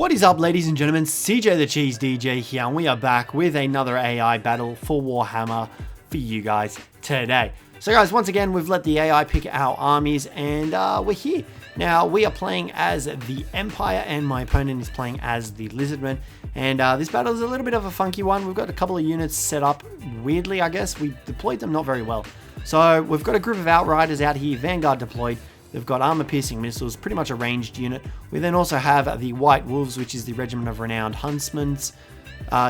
What is up, ladies and gentlemen? Cjthecheesedj here, and we are back with another AI battle for Warhammer for you guys today. So guys, once again, we've let the AI pick our armies, and we're here. Now, we are playing as the Empire, and my opponent is playing as the Lizardmen. And this battle is a little bit of a funky one. We've got a couple of units set up weirdly, I guess. We deployed them not very well. So we've got a group of Outriders out here, Vanguard deployed. They've got armor-piercing missiles, pretty much a ranged unit. We then also have the White Wolves, which is the Regiment of Renowned Huntsmen's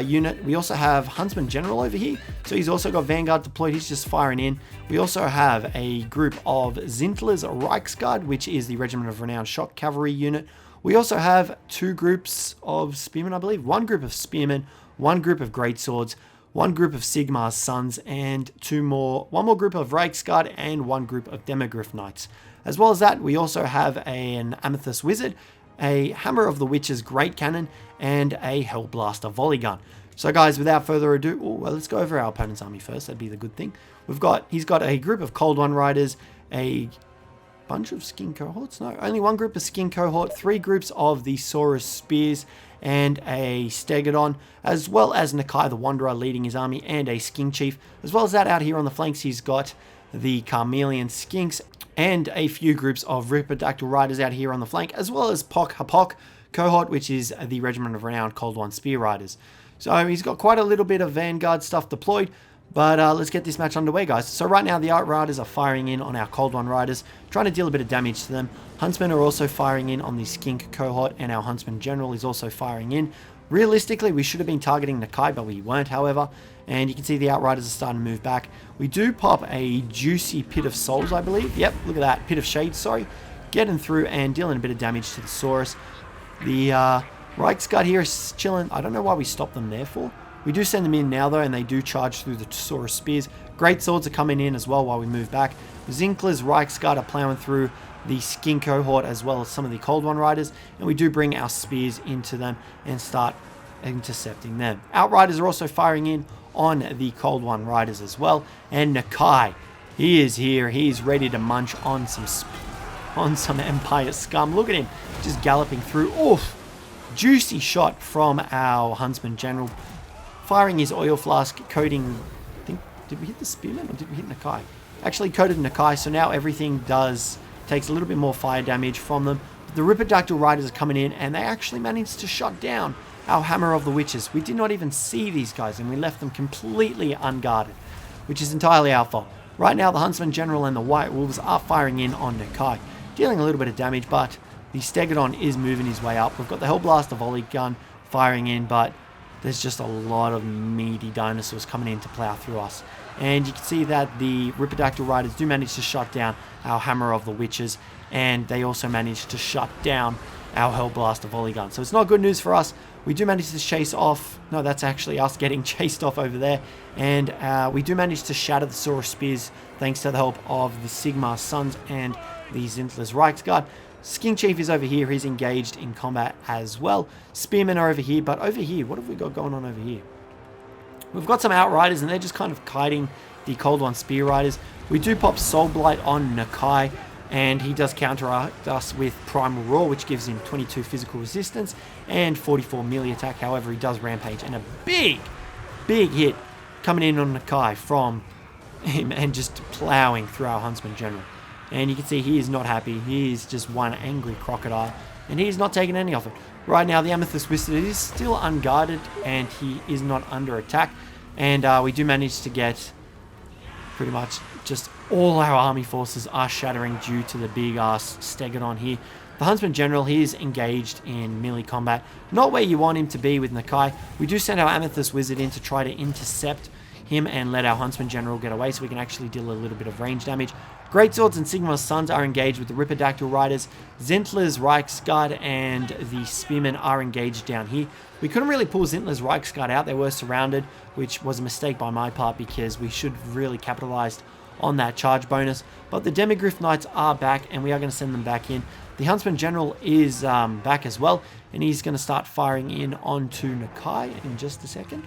unit. We also have Huntsman General over here, so he's also got Vanguard deployed. He's just firing in. We also have a group of Cjthecheesed's Reichsguard, which is the Regiment of Renowned Shock Cavalry unit. We also have two groups of Spearmen, I believe. One group of Spearmen, one group of Greatswords, one group of Sigmar's Sons, and one more group of Reichsguard, and one group of Demogryph Knights. As well as that, we also have an Amethyst Wizard, a Hammer of the Witch's Great Cannon, and a Hellblaster Volley Gun. So guys, without further ado, well, let's go over our opponent's army first. That'd be the good thing. He's got a group of Cold One Riders, a bunch of Skin Cohorts. No, only one group of Skin Cohort, three groups of the Saurus Spears, and a Stegodon, as well as Nakai the Wanderer leading his army, and a Skink Chief. As well as that, out here on the flanks, he's got the Carmelian Skinks, and a few groups of Ripidactyl Riders out here on the flank, as well as Pok Hapok cohort, which is the Regiment of Renowned Cold One Spear Riders. So he's got quite a little bit of Vanguard stuff deployed, but let's get this match underway, guys. So right now, the Outriders are firing in on our Cold One Riders, trying to deal a bit of damage to them. Huntsmen are also firing in on the Skink cohort, and our Huntsman General is also firing in. Realistically, we should have been targeting Nakai, but we weren't, however. And you can see the Outriders are starting to move back. We do pop a juicy Pit of Souls, I believe. Yep, look at that. Pit of Shades, sorry. Getting through and dealing a bit of damage to the Saurus. The Reichsguard here is chilling. I don't know why we stopped them there for. We do send them in now, though, and they do charge through the Saurus Spears. Great Swords are coming in as well while we move back. Zinkler's Reichsguard are plowing through the Skin cohort as well as some of the Cold One Riders, and we do bring our spears into them and start intercepting them. Outriders are also firing in on the Cold One Riders as well, and Nakai, he is here. He's ready to munch on some Empire scum. Look at him just galloping through. Oof! Juicy shot from our Huntsman General, firing his oil flask, coating. I think, did we hit the Spearman or did we hit Nakai? Actually coated Nakai, so now everything takes a little bit more fire damage from them. The Ripidactyl Riders are coming in, and they actually managed to shut down our Hammer of the Witches. We did not even see these guys, and we left them completely unguarded, which is entirely our fault. Right now, the Huntsman General and the White Wolves are firing in on Nakai, dealing a little bit of damage, but the Stegodon is moving his way up. We've got the Hellblaster Volley Gun firing in, but there's just a lot of meaty dinosaurs coming in to plow through us. And you can see that the Ripidactyl Riders do manage to shut down our Hammer of the Witches, and they also manage to shut down our Hellblaster Volley Gun. So it's not good news for us. We do manage to chase off. No, that's actually us getting chased off over there. And we do manage to shatter the Saurus Spears thanks to the help of the Sigmar's Sons and the Cjthecheesed's Reichsguard. Skink Chief is over here. He's engaged in combat as well. Spearmen are over here. But over here, what have we got going on over here? We've got some Outriders, and they're just kind of kiting the Cold One Spear Riders. We do pop Soul Blight on Nakai, and he does counteract us with Primal Roar, which gives him 22 physical resistance and 44 melee attack. However, he does Rampage, and a big hit coming in on Nakai from him and just plowing through our Huntsman General. And you can see he is not happy. He is just one angry crocodile, and he is not taking any of it. Right now, the Amethyst Wizard is still unguarded, and he is not under attack. And we do manage to get pretty much just all our army forces are shattering due to the big-ass Stegodon here. The Huntsman General, he is engaged in melee combat. Not where you want him to be with Nakai. We do send our Amethyst Wizard in to try to intercept him and let our Huntsman General get away so we can actually deal a little bit of range damage. Greatswords and Sigmar's Sons are engaged with the Ripidactyl Riders. Zintler's Reichsguard and the Spearmen are engaged down here. We couldn't really pull Zintler's Reichsguard out. They were surrounded, which was a mistake by my part because we should have really capitalized on that charge bonus. But the Demogryph Knights are back, and we are going to send them back in. The Huntsman General is back as well, and he's going to start firing in onto Nakai in just a second.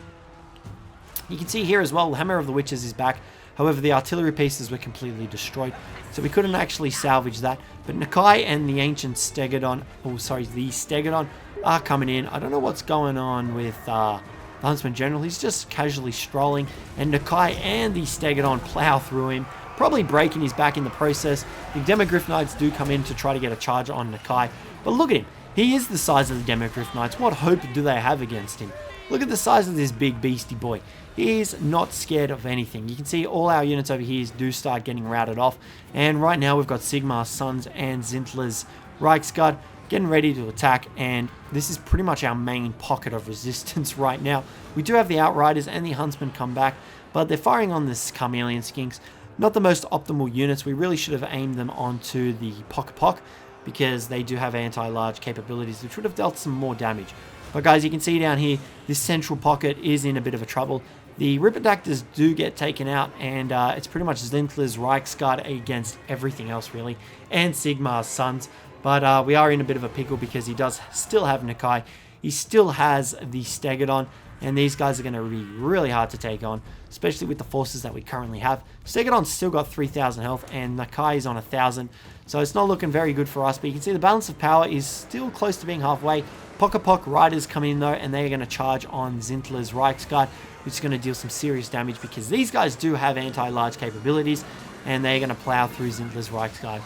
You can see here as well, the Hammer of the Witches is back. However, the artillery pieces were completely destroyed, so we couldn't actually salvage that. But Nakai and the ancient Stegodon, the Stegodon, are coming in. I don't know what's going on with the Huntsman General. He's just casually strolling, and Nakai and the Stegodon plow through him, probably breaking his back in the process. The Demogryph Knights do come in to try to get a charge on Nakai, but look at him. He is the size of the Demogryph Knights. What hope do they have against him? Look at the size of this big beastie boy. He is not scared of anything. You can see all our units over here do start getting routed off, and right now we've got Sigmar's Sons and Zintlers Reichsguard getting ready to attack, and this is pretty much our main pocket of resistance right now. We do have the Outriders and the Huntsmen come back, but they're firing on this Carmelian Skinks. Not the most optimal units. We really should have aimed them onto the Pock because they do have anti-large capabilities, which would have dealt some more damage. But guys, you can see down here, this central pocket is in a bit of a trouble. The Ripidactors do get taken out, and it's pretty much Zintler's Reichsguard against everything else, really, and Sigmar's Sons. But we are in a bit of a pickle because he does still have Nakai. He still has the Stegodon, and these guys are going to be really hard to take on, especially with the forces that we currently have. Stegodon's still got 3,000 health, and Nakai is on 1,000, so it's not looking very good for us. But you can see the balance of power is still close to being halfway. Pock Riders come in, though, and they're going to charge on Zintler's Reichsguard, which is going to deal some serious damage because these guys do have anti-large capabilities, and they're going to plow through Zintler's Reichsguard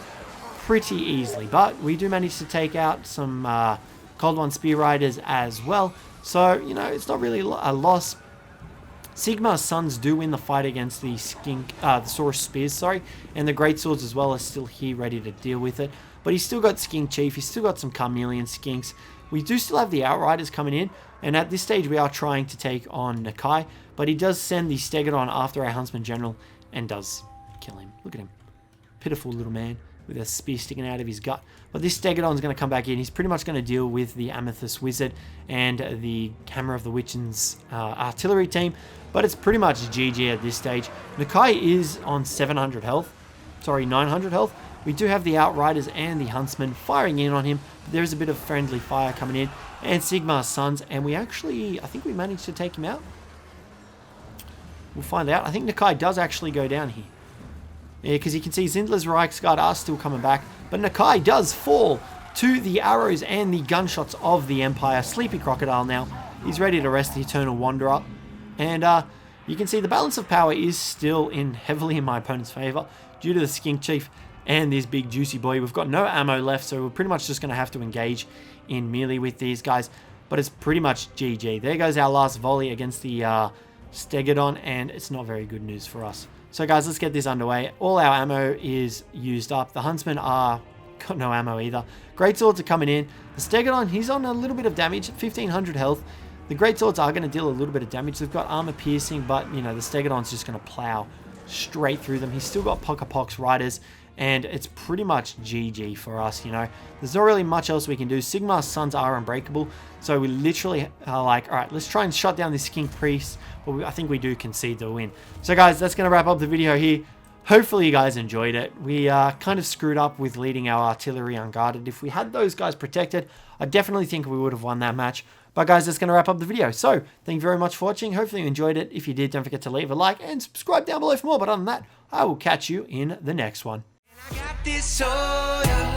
pretty easily. But we do manage to take out some Cold One Spear Riders as well, so you know, it's not really a loss. Sigmar's Sons do win the fight against the the Saurus Spears, and the Great Swords as well are still here ready to deal with it. But he's still got Skink Chief, he's still got some Carmelian Skinks. We do still have the Outriders coming in, and at this stage we are trying to take on Nakai, but he does send the Stegodon after our Huntsman General and does kill him. Look at him. Pitiful little man with a spear sticking out of his gut. But this Stegodon's going to come back in. He's pretty much going to deal with the Amethyst Wizard and the Hammer of the Witchen's artillery team, but it's pretty much GG at this stage. Nakai is on 700 health. Sorry, 900 health. We do have the Outriders and the Huntsmen firing in on him, but there is a bit of friendly fire coming in, and Sigmar's Sons, and we actually, I think we managed to take him out. We'll find out. I think Nakai does actually go down here. Yeah, because you can see Zintler's Reichsguard are still coming back, but Nakai does fall to the arrows and the gunshots of the Empire. Sleepy Crocodile now. He's ready to rest the Eternal Wanderer, and you can see the balance of power is still heavily in my opponent's favor due to the Skink Chief and this big juicy boy. We've got no ammo left, so we're pretty much just going to have to engage in melee with these guys, but it's pretty much GG. There goes our last volley against the Stegodon, and it's not very good news for us. So guys, let's get this underway. All our ammo is used up. The Huntsmen are got no ammo either. Great Swords are coming in. The Stegodon, he's on a little bit of damage, 1,500 health. The Great Swords are going to deal a little bit of damage. They've got armor piercing, but you know, the Stegodon's just going to plow straight through them. He's still got Pock's Riders, and it's pretty much GG for us, you know. There's not really much else we can do. Sigmar's Sons are unbreakable, so we literally are like, all right, let's try and shut down this Skink Priest, but I think we do concede the win. So guys, that's going to wrap up the video here. Hopefully you guys enjoyed it. We kind of screwed up with leading our artillery unguarded. If we had those guys protected, I definitely think we would have won that match. But guys, that's going to wrap up the video. So, thank you very much for watching. Hopefully you enjoyed it. If you did, don't forget to leave a like and subscribe down below for more. But other than that, I will catch you in the next one. I got this soda.